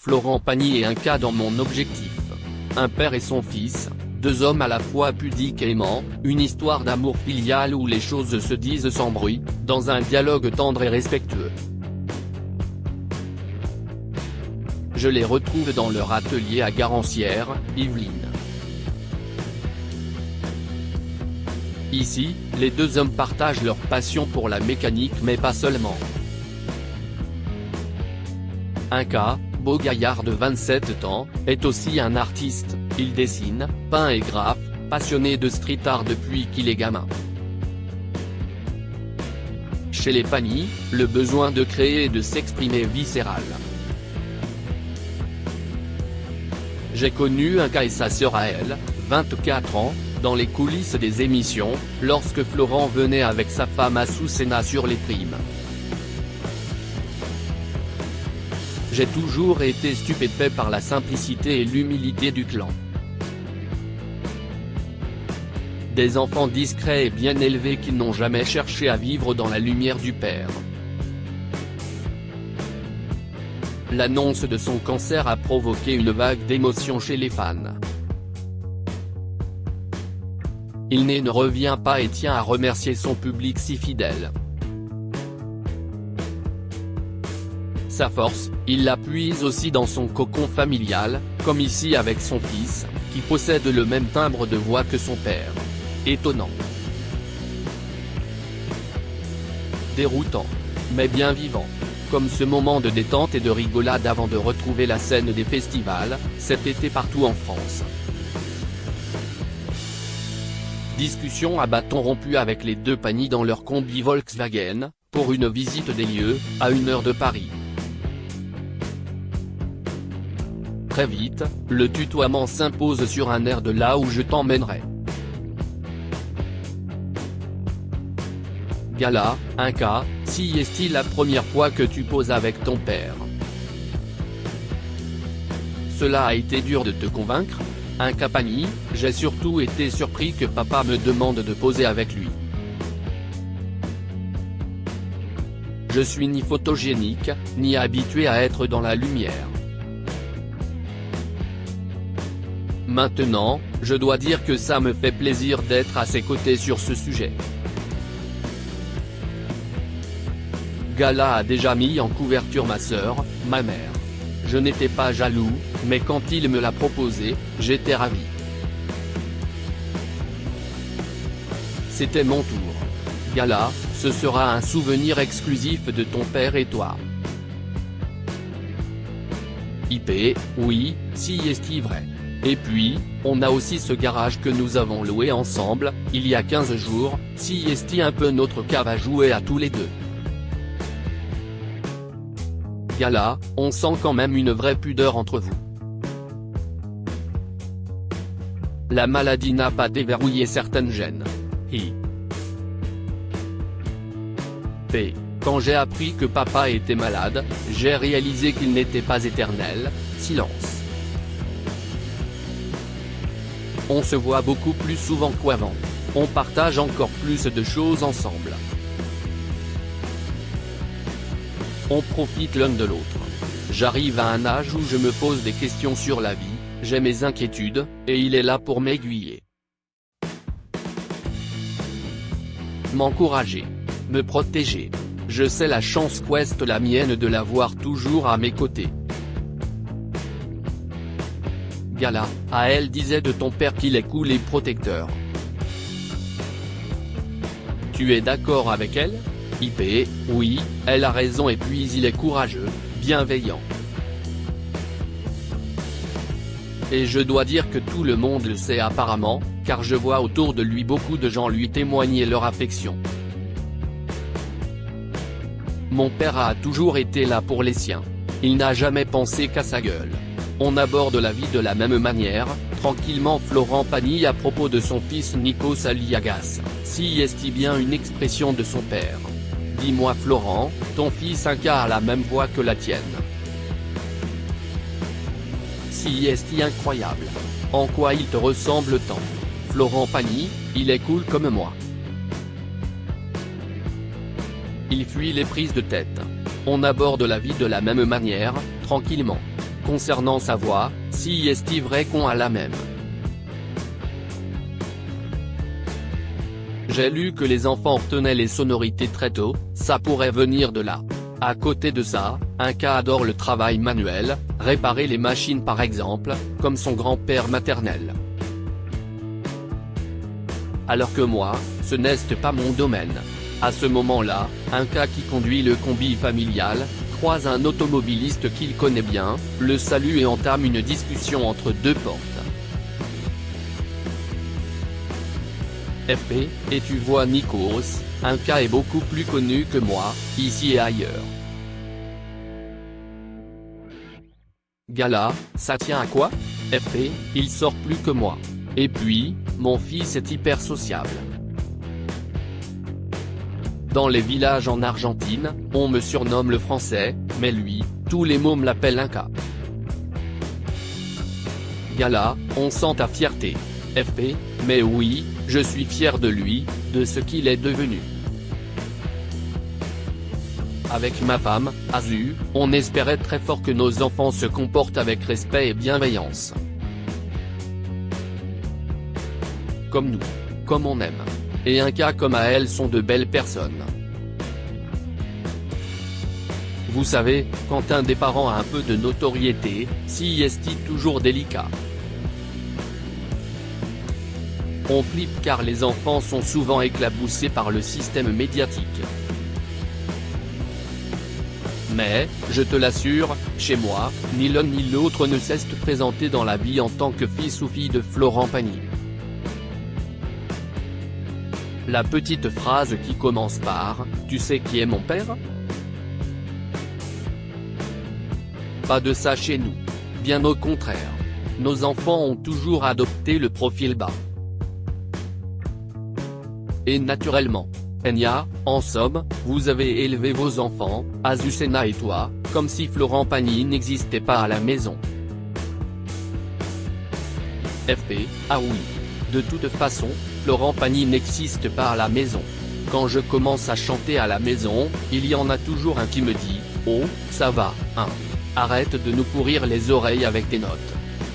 Florent Pagny est un cas dans mon objectif. Un père et son fils, deux hommes à la fois pudiques et aimants, une histoire d'amour filial où les choses se disent sans bruit, dans un dialogue tendre et respectueux. Je les retrouve dans leur atelier à Garancières, Yvelines. Ici, les deux hommes partagent leur passion pour la mécanique mais pas seulement. Un cas, beau gaillard de 27 ans, est aussi un artiste, il dessine, peint et graffe, passionné de street art depuis qu'il est gamin. Chez les Pagny, le besoin de créer et de s'exprimer est viscéral. J'ai connu un cas et sa sœur à elle, 24 ans, dans les coulisses des émissions, lorsque Florent venait avec sa femme à Soussena sur les primes. J'ai toujours été stupéfait par la simplicité et l'humilité du clan. Des enfants discrets et bien élevés qui n'ont jamais cherché à vivre dans la lumière du père. L'annonce de son cancer a provoqué une vague d'émotions chez les fans. Il ne revient pas et tient à remercier son public si fidèle. Sa force, il la puise aussi dans son cocon familial, comme ici avec son fils, qui possède le même timbre de voix que son père. Étonnant. Déroutant. Mais bien vivant. Comme ce moment de détente et de rigolade avant de retrouver la scène des festivals, cet été partout en France. Discussion à bâton rompu avec les deux Pagny dans leur combi Volkswagen, pour une visite des lieux, à 1 heure de Paris. Très vite, le tutoiement s'impose sur un air de là où je t'emmènerai. Gala, un cas, si est-il la première fois que tu poses avec ton père? Cela a été dur de te convaincre? Un cas Pagny, j'ai surtout été surpris que papa me demande de poser avec lui. Je suis ni photogénique, ni habitué à être dans la lumière. Maintenant, je dois dire que ça me fait plaisir d'être à ses côtés sur ce sujet. Gala a déjà mis en couverture ma sœur, ma mère. Je n'étais pas jaloux, mais quand il me l'a proposé, j'étais ravi. C'était mon tour. Gala, ce sera un souvenir exclusif de ton père et toi. IP, oui, si est vrai. Et puis, on a aussi ce garage que nous avons loué ensemble, il y a 15 jours, si est un peu notre cave à jouer à tous les deux. Gala, on sent quand même une vraie pudeur entre vous. La maladie n'a pas déverrouillé certaines gènes. P. Quand j'ai appris que papa était malade, j'ai réalisé qu'il n'était pas éternel, silence. On se voit beaucoup plus souvent qu'avant. On partage encore plus de choses ensemble. On profite l'un de l'autre. J'arrive à un âge où je me pose des questions sur la vie, j'ai mes inquiétudes, et il est là pour m'aiguiller. M'encourager. Me protéger. Je sais la chance qu'est la mienne de l'avoir toujours à mes côtés. Gala, à elle disait de ton père qu'il est cool et protecteur. Tu es d'accord avec elle? IP, oui, elle a raison et puis il est courageux, bienveillant. Et je dois dire que tout le monde le sait apparemment, car je vois autour de lui beaucoup de gens lui témoigner leur affection. Mon père a toujours été là pour les siens. Il n'a jamais pensé qu'à sa gueule. On aborde la vie de la même manière, tranquillement. Florent Pagny à propos de son fils Nikos Aliagas, si est-il bien une expression de son père. Dis-moi Florent, ton fils a la même voix que la tienne. Si est-il incroyable. En quoi il te ressemble tant? Florent Pagny, il est cool comme moi. Il fuit les prises de tête. On aborde la vie de la même manière, tranquillement. Concernant sa voix, si est-il vrai qu'on a la même? J'ai lu que les enfants retenaient les sonorités très tôt, ça pourrait venir de là. À côté de ça, un cas adore le travail manuel, réparer les machines par exemple, comme son grand-père maternel. Alors que moi, ce n'est pas mon domaine. À ce moment-là, un cas qui conduit le combi familial, croise un automobiliste qu'il connaît bien, le salue et entame une discussion entre deux portes. FP, et tu vois Nikos, un cas est beaucoup plus connu que moi, ici et ailleurs. Gala, ça tient à quoi? FP, il sort plus que moi. Et puis, mon fils est hyper sociable. Dans les villages en Argentine, on me surnomme le français, mais lui, tous les mômes l'appellent un cas. Gala, on sent ta fierté. FP, mais oui, je suis fier de lui, de ce qu'il est devenu. Avec ma femme, Azu, on espérait très fort que nos enfants se comportent avec respect et bienveillance. Comme nous. Comme on aime. Et un cas comme à elle sont de belles personnes. Vous savez, quand un des parents a un peu de notoriété, si est-il toujours délicat. On flippe car les enfants sont souvent éclaboussés par le système médiatique. Mais, je te l'assure, chez moi, ni l'un ni l'autre ne cesse de présenter dans la vie en tant que fils ou fille de Florent Pagny. La petite phrase qui commence par « Tu sais qui est mon père ?» Pas de ça chez nous. Bien au contraire. Nos enfants ont toujours adopté le profil bas. Et naturellement. Enya, en somme, vous avez élevé vos enfants, Azucena et toi, comme si Florent Pagny n'existait pas à la maison. FP, ah oui. De toute façon, Florent Pagny n'existe pas à la maison. Quand je commence à chanter à la maison, il y en a toujours un qui me dit « Oh, ça va, hein. Arrête de nous pourrir les oreilles avec tes notes. »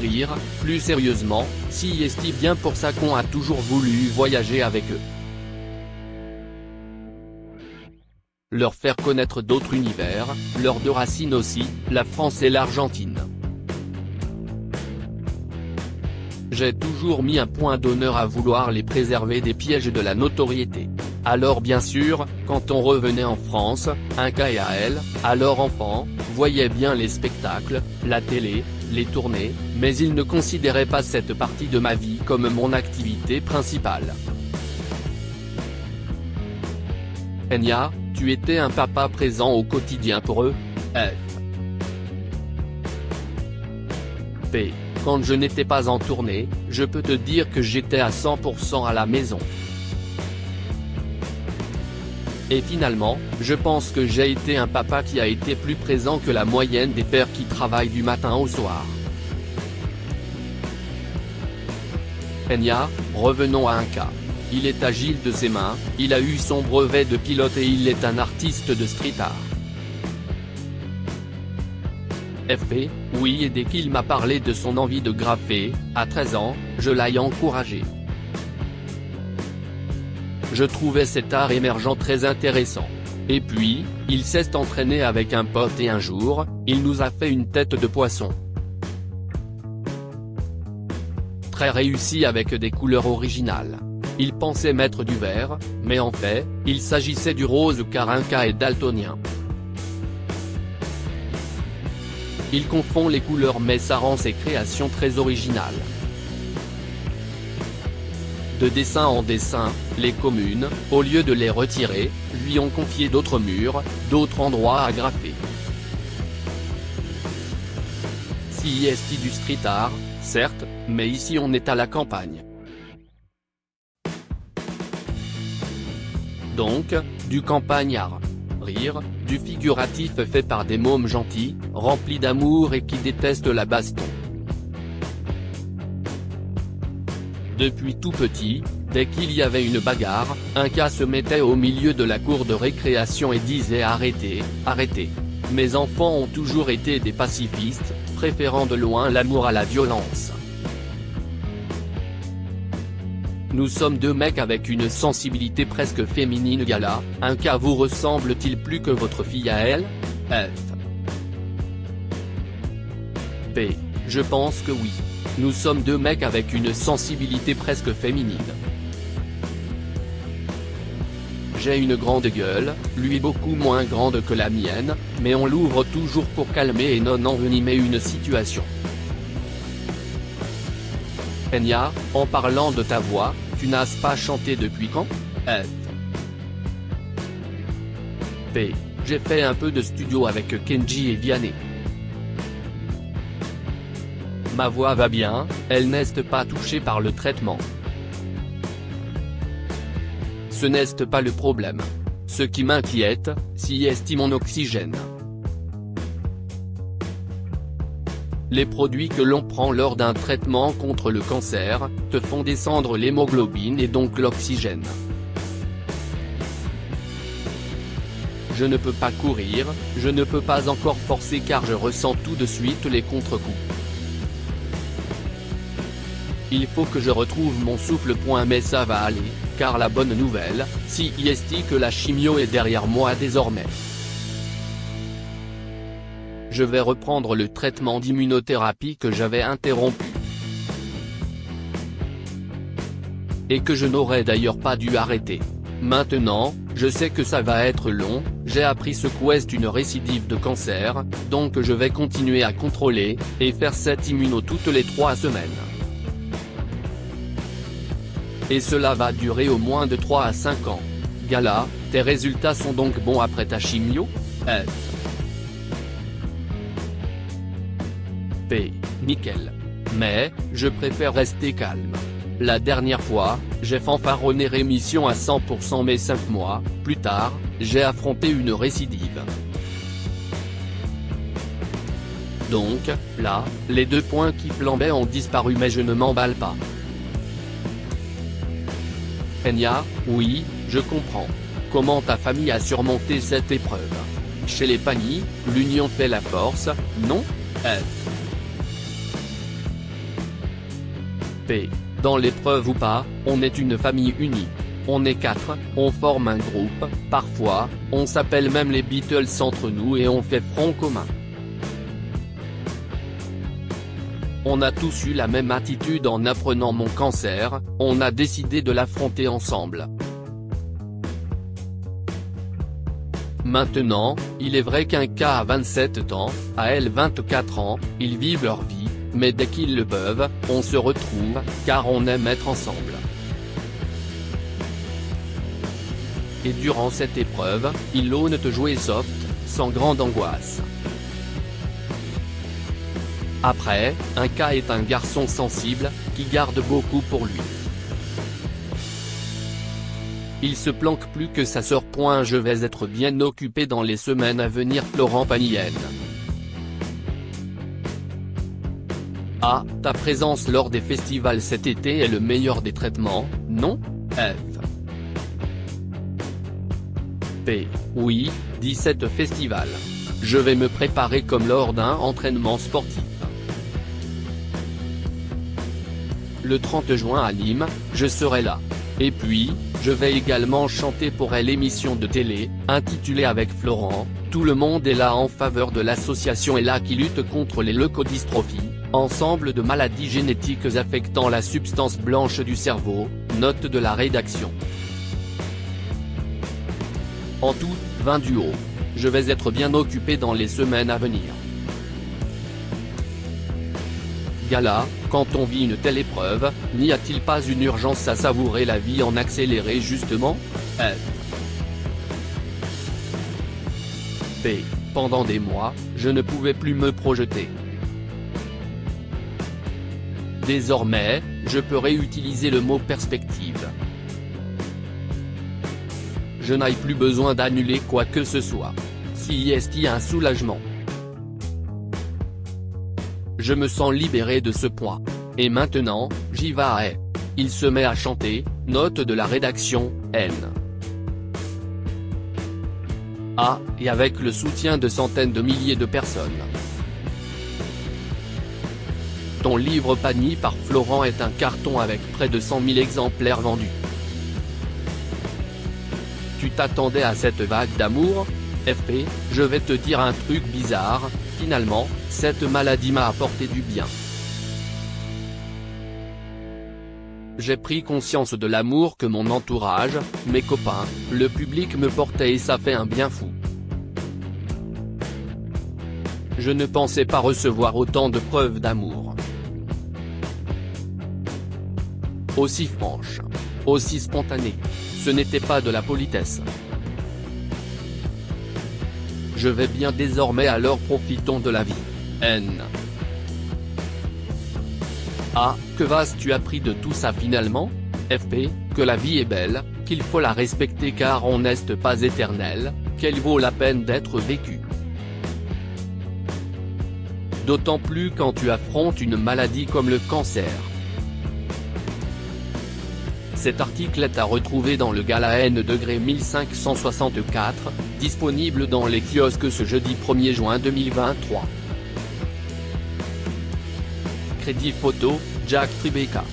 Rire, plus sérieusement, si est-il bien pour ça qu'on a toujours voulu voyager avec eux. Leur faire connaître d'autres univers, leurs deux racines aussi, la France et l'Argentine. J'ai toujours mis un point d'honneur à vouloir les préserver des pièges de la notoriété. Alors bien sûr, quand on revenait en France, un cas et à elle, alors enfant, voyait bien les spectacles, la télé, les tournées, mais ils ne considéraient pas cette partie de ma vie comme mon activité principale. Enya, tu étais un papa présent au quotidien pour eux, F. P. Quand je n'étais pas en tournée, je peux te dire que j'étais à 100% à la maison. Et finalement, je pense que j'ai été un papa qui a été plus présent que la moyenne des pères qui travaillent du matin au soir. Enya, revenons à un cas. Il est agile de ses mains, il a eu son brevet de pilote et il est un artiste de street art. FP, oui, et dès qu'il m'a parlé de son envie de graffer, à 13 ans, je l'ai encouragé. Je trouvais cet art émergent très intéressant. Et puis, il s'est entraîné avec un pote et un jour, il nous a fait une tête de poisson. Très réussi avec des couleurs originales. Il pensait mettre du vert, mais en fait, il s'agissait du rose car un cas est daltonien. Il confond les couleurs mais ça rend ses créations très originales. De dessin en dessin, les communes, au lieu de les retirer, lui ont confié d'autres murs, d'autres endroits à graffer. Si est du street art, certes, mais ici on est à la campagne. Donc, du campagnard. Rire, du figuratif fait par des mômes gentils, remplis d'amour et qui détestent la baston. Depuis tout petit, dès qu'il y avait une bagarre, un cas se mettait au milieu de la cour de récréation et disait « Arrêtez, arrêtez ». Mes enfants ont toujours été des pacifistes, préférant de loin l'amour à la violence. Nous sommes deux mecs avec une sensibilité presque féminine. Gala, un cas vous ressemble-t-il plus que votre fille à elle? F. P. Je pense que oui. Nous sommes deux mecs avec une sensibilité presque féminine. J'ai une grande gueule, lui beaucoup moins grande que la mienne, mais on l'ouvre toujours pour calmer et non envenimer une situation. Enya, en parlant de ta voix, tu n'as pas chanté depuis quand? F. P. J'ai fait un peu de studio avec Kenji et Vianney. Ma voix va bien, elle n'est pas touchée par le traitement. Ce n'est pas le problème. Ce qui m'inquiète, c'est mon oxygène. Les produits que l'on prend lors d'un traitement contre le cancer, te font descendre l'hémoglobine et donc l'oxygène. Je ne peux pas courir, je ne peux pas encore forcer car je ressens tout de suite les contre-coups. Il faut que je retrouve mon souffle. Mais ça va aller, car la bonne nouvelle, c'est que la chimio est derrière moi désormais. Je vais reprendre le traitement d'immunothérapie que j'avais interrompu. Et que je n'aurais d'ailleurs pas dû arrêter. Maintenant, je sais que ça va être long, j'ai appris ce qu'est une récidive de cancer, donc je vais continuer à contrôler, et faire cette immuno toutes les 3 semaines. Et cela va durer au moins de 3 à 5 ans. Gala, tes résultats sont donc bons après ta chimio? F. P. Nickel. Mais, je préfère rester calme. La dernière fois, j'ai fanfaronné rémission à 100% mais 5 mois, plus tard, j'ai affronté une récidive. Donc, là, les 2 points qui flambaient ont disparu mais je ne m'emballe pas. Enya, oui, je comprends. Comment ta famille a surmonté cette épreuve? Chez les Pagny, l'union fait la force, non? F. P. Dans l'épreuve ou pas, on est une famille unie. On est 4, on forme un groupe, parfois, on s'appelle même les Beatles entre nous et on fait front commun. On a tous eu la même attitude en apprenant mon cancer, on a décidé de l'affronter ensemble. Maintenant, il est vrai qu'un cas a 27 ans, à elle 24 ans, ils vivent leur vie, mais dès qu'ils le peuvent, on se retrouve, car on aime être ensemble. Et durant cette épreuve, ils osent te jouer soft, sans grande angoisse. Après, un cas est un garçon sensible, qui garde beaucoup pour lui. Il se planque plus que sa sœur. Je vais être bien occupé dans les semaines à venir. Florent Pagny. A. Ta présence lors des festivals cet été est le meilleur des traitements, non? F. P. Oui, 17 festivals. Je vais me préparer comme lors d'un entraînement sportif. Le 30 juin à Nîmes, je serai là. Et puis, je vais également chanter pour l'émission de télé, intitulée Avec Florent, tout le monde est là en faveur de l'association ELA qui lutte contre les leucodystrophies, ensemble de maladies génétiques affectant la substance blanche du cerveau, note de la rédaction. En tout, 20 duos. Je vais être bien occupé dans les semaines à venir. Gala, quand on vit une telle épreuve, n'y a-t-il pas une urgence à savourer la vie en accéléré justement? F. P. Pendant des mois, je ne pouvais plus me projeter. Désormais, je peux réutiliser le mot perspective. Je n'ai plus besoin d'annuler quoi que ce soit. Si est un soulagement. Je me sens libéré de ce poids. Et maintenant, j'y vais. Il se met à chanter, note de la rédaction, N. A, et avec le soutien de centaines de milliers de personnes. Ton livre Pani par Florent est un carton avec près de 100 000 exemplaires vendus. Tu t'attendais à cette vague d'amour ? FP, je vais te dire un truc bizarre, finalement, cette maladie m'a apporté du bien. J'ai pris conscience de l'amour que mon entourage, mes copains, le public me portait et ça fait un bien fou. Je ne pensais pas recevoir autant de preuves d'amour. Aussi franche. Aussi spontanée. Ce n'était pas de la politesse. Je vais bien désormais, alors profitons de la vie. N. Ah, que vas-tu appris de tout ça finalement ? FP, que la vie est belle, qu'il faut la respecter car on n'est pas éternel, qu'elle vaut la peine d'être vécue. D'autant plus quand tu affrontes une maladie comme le cancer. Cet article est à retrouver dans le Gala N degré 1564, disponible dans les kiosques ce jeudi 1er juin 2023. Crédit photo, Jack Tribeca.